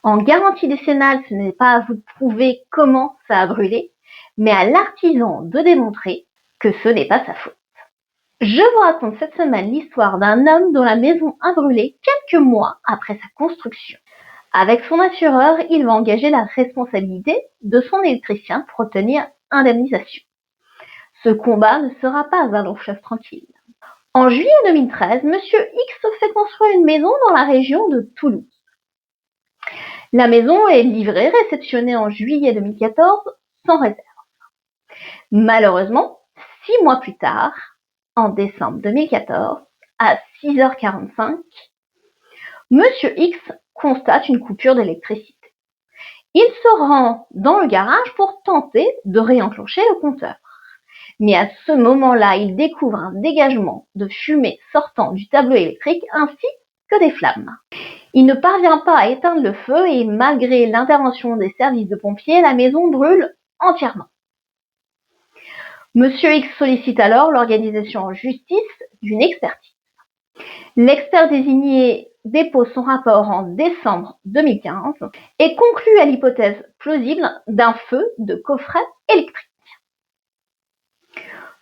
En garantie décennale, ce n'est pas à vous de prouver comment ça a brûlé, mais à l'artisan de démontrer que ce n'est pas sa faute. Je vous raconte cette semaine l'histoire d'un homme dont la maison a brûlé quelques mois après sa construction. Avec son assureur, il va engager la responsabilité de son électricien pour obtenir indemnisation. Ce combat ne sera pas un long fleuve tranquille. En juillet 2013, Monsieur X fait construire une maison dans la région de Toulouse. La maison est livrée, réceptionnée en juillet 2014 sans réserve. Malheureusement, 6 mois plus tard, en décembre 2014, à 6h45, Monsieur X constate une coupure d'électricité. Il se rend dans le garage pour tenter de réenclencher le compteur. Mais à ce moment-là, il découvre un dégagement de fumée sortant du tableau électrique ainsi que des flammes. Il ne parvient pas à éteindre le feu et malgré l'intervention des services de pompiers, la maison brûle entièrement. Monsieur X sollicite alors l'organisation en justice d'une expertise. L'expert désigné dépose son rapport en décembre 2015 et conclut à l'hypothèse plausible d'un feu de coffret électrique.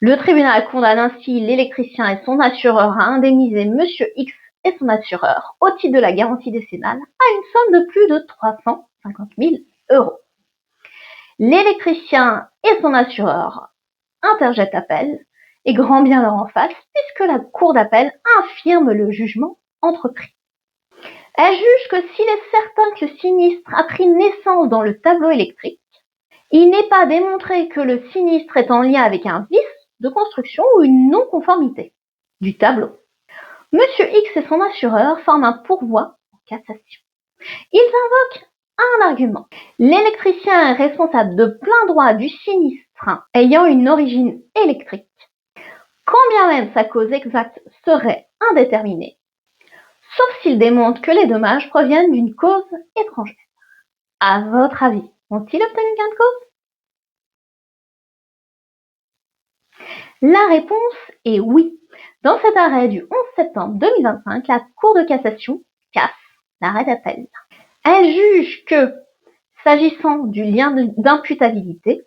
Le tribunal condamne ainsi l'électricien et son assureur à indemniser Monsieur X et son assureur au titre de la garantie décennale à une somme de plus de 350 000 €. L'électricien et son assureur interjettent appel et grand bien leur en face puisque la cour d'appel infirme le jugement entrepris. Elle juge que s'il est certain que le sinistre a pris naissance dans le tableau électrique, il n'est pas démontré que le sinistre est en lien avec un vice de construction ou une non-conformité du tableau. Monsieur X et son assureur forment un pourvoi en cassation. Ils invoquent un argument. L'électricien est responsable de plein droit du sinistre ayant une origine électrique, quand bien même sa cause exacte serait indéterminée, sauf s'il démontre que les dommages proviennent d'une cause étrangère. À votre avis, ont-ils obtenu gain de cause? La réponse est oui. Dans cet arrêt du 11 septembre 2025, la Cour de cassation casse l'arrêt d'appel. Elle juge que, s'agissant du lien d'imputabilité,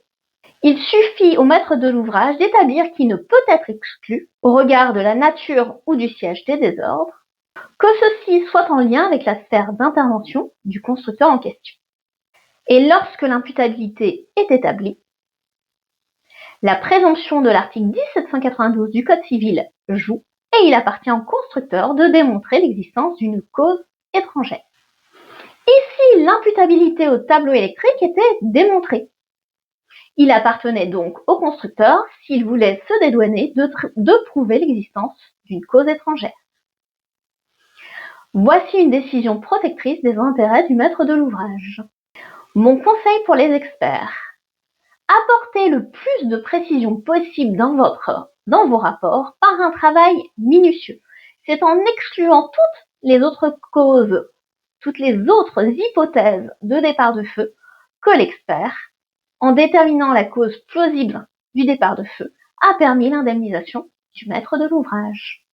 il suffit au maître de l'ouvrage d'établir qu'il ne peut être exclu, au regard de la nature ou du siège des désordres, que ceci soit en lien avec la sphère d'intervention du constructeur en question. Et lorsque l'imputabilité est établie, la présomption de l'article 1792 du Code civil joue et il appartient au constructeur de démontrer l'existence d'une cause étrangère. Ici, l'imputabilité au tableau électrique était démontrée. Il appartenait donc au constructeur, s'il voulait se dédouaner, de prouver l'existence d'une cause étrangère. Voici une décision protectrice des intérêts du maître de l'ouvrage. Mon conseil pour les experts: apportez le plus de précision possible dans vos rapports par un travail minutieux. C'est en excluant toutes les autres causes, toutes les autres hypothèses de départ de feu que l'expert, en déterminant la cause plausible du départ de feu, a permis l'indemnisation du maître de l'ouvrage.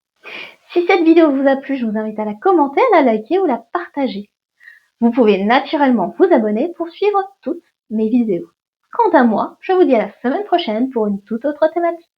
Si cette vidéo vous a plu, je vous invite à la commenter, à la liker ou la partager. Vous pouvez naturellement vous abonner pour suivre toutes mes vidéos. Quant à moi, je vous dis à la semaine prochaine pour une toute autre thématique.